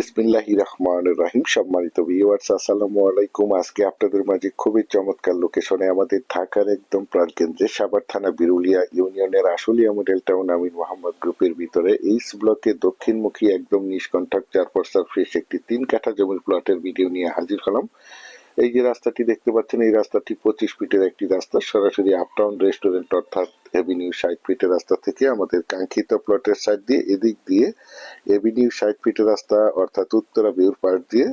বিসমিল্লাহির রহমানির রহিম। সম্মানিত ভিউয়ার্স, আসসালামু আলাইকুম। আজকে আপনাদের মাঝে খুবই চমৎকার লোকেশনে আমাদের ঢাকার একদম প্রাণকেন্দ্রে সাভার থানা বিরুলিয়া ইউনিয়নের আশুলিয়া মডেল টাউন আমির মোহাম্মদ গ্রুপের ভিতরে এইচ ব্লকে দক্ষিণমুখী একদম নিষ্কণ্টক 4 ফ্রেশ একটি 3 কাঠা জমির প্লটের ভিডিও নিয়ে হাজির হলাম। এই যে রাস্তাটি দেখতে পাচ্ছেন, এই রাস্তাটি 25 ফিটের একটি রাস্তা। সরাসরি আপটাউন রেস্টুরেন্ট অর্থাৎ এভিনিউ 60 ফিটের রাস্তা থেকে আমাদের কাঙ্ক্ষিত প্লটের সাইড দিয়ে এদিক দিয়ে এভিনিউ 60 ফিটের রাস্তা অর্থাৎ উত্তরা বিউর পার দিয়ে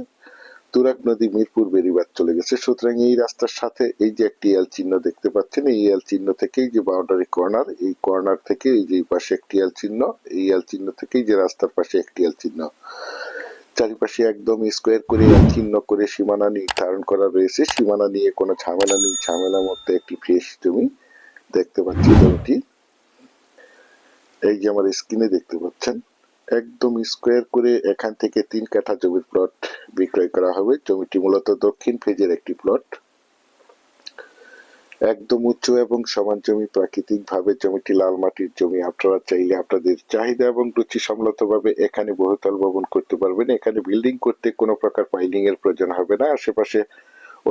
তুরাগ নদী মিরপুর বেরিবাদ চলে গেছে। সুতরাং এই রাস্তার সাথে এই যে একটি এল চিহ্ন দেখতে পাচ্ছেন, এই এল চিহ্ন থেকেই যে বাউন্ডারি কর্নার, এই কর্নার থেকে এই যে পাশে একটি এল চিহ্ন, এই এল চিহ্ন থেকেই যে রাস্তার পাশে একটি এল চিহ্ন, চারিপাশে একদম স্কোয়ার করে চিহ্ন করে সীমানা নির্ধারণ করা রয়েছে। সীমানা নিয়ে কোনো ঝামেলা নেই। ঝামেলার মধ্যে একটি ফ্রেশ জমি দেখতে পাচ্ছি। জমিটি এই যে আমার স্ক্রিনে দেখতে পাচ্ছেন, একদম স্কোয়ার করে এখান থেকে 3 কাঠা জমির প্লট বিক্রয় করা হবে। জমিটি মূলত দক্ষিণ ফেজের একটি প্লট, একদম উঁচু এবং সমান জমি। প্রাকৃতিক ভাবে জমিটি লাল মাটির জমি। আপনারা চাইলে আপনাদের চাহিদা এবং রুচি সম্মত ভাবে এখানে বহুতল ভবন করতে পারবেন। এখানে বিল্ডিং করতে কোনো প্রকার পাইলিং এর প্রয়োজন হবে না। আশেপাশে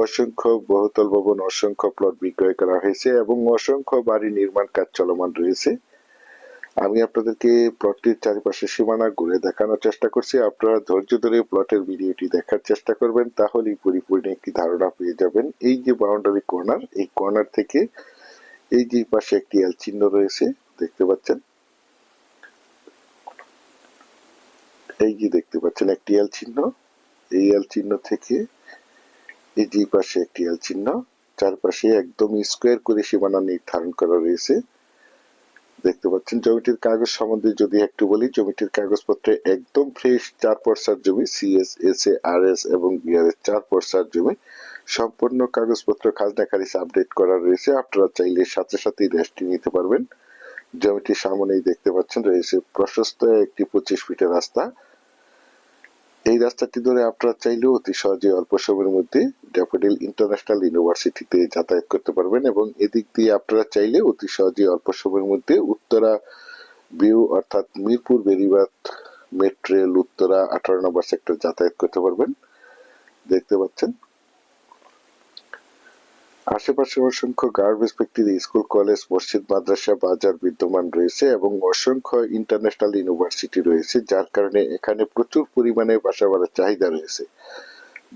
অসংখ্য বহুতল ভবন, অসংখ্য প্লট বিক্রয় করা হয়েছে এবং অসংখ্য বাড়ি নির্মাণ কাজ চলমান রয়েছে। আমি আপনাদেরকে প্লটটির চারিপাশে সীমানা ঘুরে দেখানোর চেষ্টা করছি। আপনারা ধৈর্য ধরে প্লটের ভিডিওটি দেখার চেষ্টা করবেন, তাহলেই পরিপূর্ণ একটি ধারণা পেয়ে যাবেন। এই যে বাউন্ডারি কর্নার, এই কর্নার থেকে এই যে পাশে একটি এল চিহ্ন রয়েছে দেখতে পাচ্ছেন, এই যে দেখতে পাচ্ছেন একটি এল চিহ্ন, এই এল চিহ্ন থেকে এই যে পাশে একটি এল চিহ্ন, চারপাশে একদম স্কোয়ার করে সীমানা নির্ধারণ করা রয়েছে দেখতে পাচ্ছেন। জমিটির কাগজ সম্বন্ধে যদি একটু বলি, জমিটির কাগজপত্রে একদম ফ্রেশ 4 পর্সার জমি, সিএস, এসএ, আরএস এবং বিআরএস 4 পর্সার জমি। সম্পূর্ণ কাগজপত্র খাজনা খারিজ আপডেট করা রয়েছে। আপনারা চাইলে সাথে সাথেই রেস্টটি নিতে পারবেন। জমিটির সামনেই দেখতে পাচ্ছেন রয়েছে প্রশস্ত একটি 25 ফিটের রাস্তা। এই রাস্তাটি ধরে আপনারা চাইলেও অতি সহজে অল্প সময়ের মধ্যে ড্যাফোডিল ইন্টারন্যাশনাল ইউনিভার্সিটিতে যাতায়াত করতে পারবেন এবং এদিক দিয়ে আপনারা চাইলে অতি সহজে অল্প সময়ের মধ্যে উত্তরা বিউ অর্থাৎ মিরপুর বেরিবাদ মেট্রো রেল উত্তরা 18 নম্বর সেক্টর যাতায়াত করতে পারবেন দেখতে পাচ্ছেন। আশেপাশে অসংখ্য গার্মেন্টস ফ্যাক্টরি, স্কুল, কলেজ, মসজিদ, মাদ্রাসা, বাজার বিদ্যমান রয়েছে এবং অসংখ্য ইন্টারন্যাশনাল ইউনিভার্সিটি রয়েছে, যার কারণে এখানে প্রচুর পরিমাণে বাসা ভাড়ার চাহিদা রয়েছে।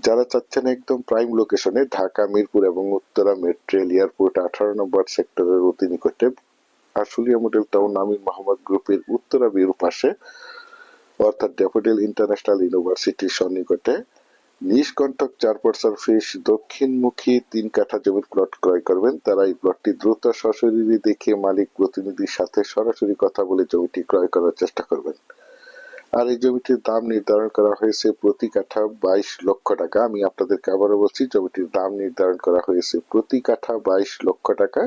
যারা চাচ্ছেন একদম প্রাইম লোকেশনে ঢাকা, মিরপুর এবং উত্তরা মেট্রো রেল এয়ারপোর্ট 18 নম্বর সেক্টরের অতি নিকটে আশুলিয়া মডেল টাউন আমির মোহাম্মদ গ্রুপের উত্তরা বিউর পাশে অর্থাৎ ড্যাফোডিল ইন্টারন্যাশনাল ইউনিভার্সিটির সন্নিকটে নিষ্কণ্টক 4 পর্সার ফ্রেশ দক্ষিণমুখী 3 কাঠা জমির প্লট ক্রয় করবেন, তারা এই প্লটটি দ্রুত সশরীরে দেখে মালিক প্রতিনিধির সাথে সরাসরি কথা বলে জমিটি ক্রয় করার চেষ্টা করবেন। আর এই জমিটির দাম নির্ধারণ করা হয়েছে প্রতি কাঠা 22 লক্ষ টাকা। আমি আপনাদেরকে আবারও বলছি, জমিটির দাম নির্ধারণ করা হয়েছে প্রতি কাঠা 22 লক্ষ টাকা।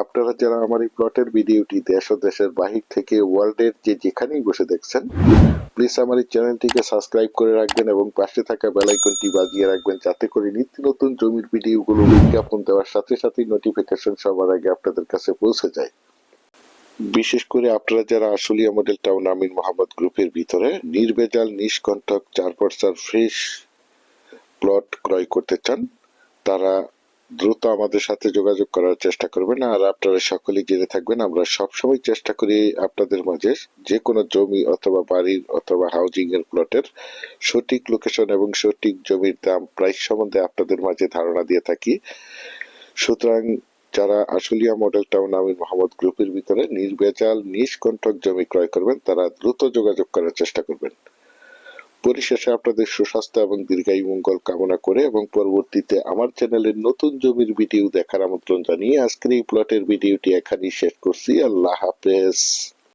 আপনারা যারা আমার এই প্লটের ভিডিওটি দেশ ও দেশের বাহির থেকে ওয়ার্ল্ডের যেখানেই বসে দেখছেন, প্লিজ আমার এই চ্যানেলটিকে সাবস্ক্রাইব করে রাখবেন এবং পাশে থাকা বেল আইকনটি বাজিয়ে রাখবেন, যাতে করে নিত্য নতুন জমির ভিডিওগুলো বিজ্ঞাপন দেওয়ার সাথে সাথে নোটিফিকেশন সবার আগে আপনাদের কাছে পৌঁছে যায়। বিশেষ করে আপনারা যারা আশুলিয়া মডেল টাউন আমির মোহাম্মদ গ্রুপের ভিতরে নির্ভেজাল নিষ্কণ্টক 4 পর্সার ফ্রেশ প্লট ক্রয় করতে চান, তারা দ্রুত আমাদের সাথে যোগাযোগ করার চেষ্টা করবেন। আর আপনারা সকলেই জেনে থাকবেন, আমরা সবসময় চেষ্টা করি আপনাদের মাঝে যে কোনো জমি অথবা বাড়ির অথবা হাউজিং এর প্লটের সঠিক লোকেশন এবং সঠিক জমির দাম প্রাইস সম্বন্ধে আপনাদের মাঝে ধারণা দিয়ে থাকি। সুতরাং যারা আশুলিয়া মডেল টাউন আমির মোহাম্মদ গ্রুপের ভিতরে নির্ভেজাল নিষ্কণ্টক জমি ক্রয় করবেন, তারা দ্রুত যোগাযোগ করার চেষ্টা করবেন। পরিশেষে আপনাদের সুস্বাস্থ্য এবং দীর্ঘায়ু মঙ্গল কামনা করে এবং পরবর্তীতে আমার চ্যানেলের নতুন জমির ভিডিও দেখার আমন্ত্রণ জানিয়ে আজকের এই প্লটের ভিডিওটি এখানেই শেষ করছি। আল্লাহ হাফেজ।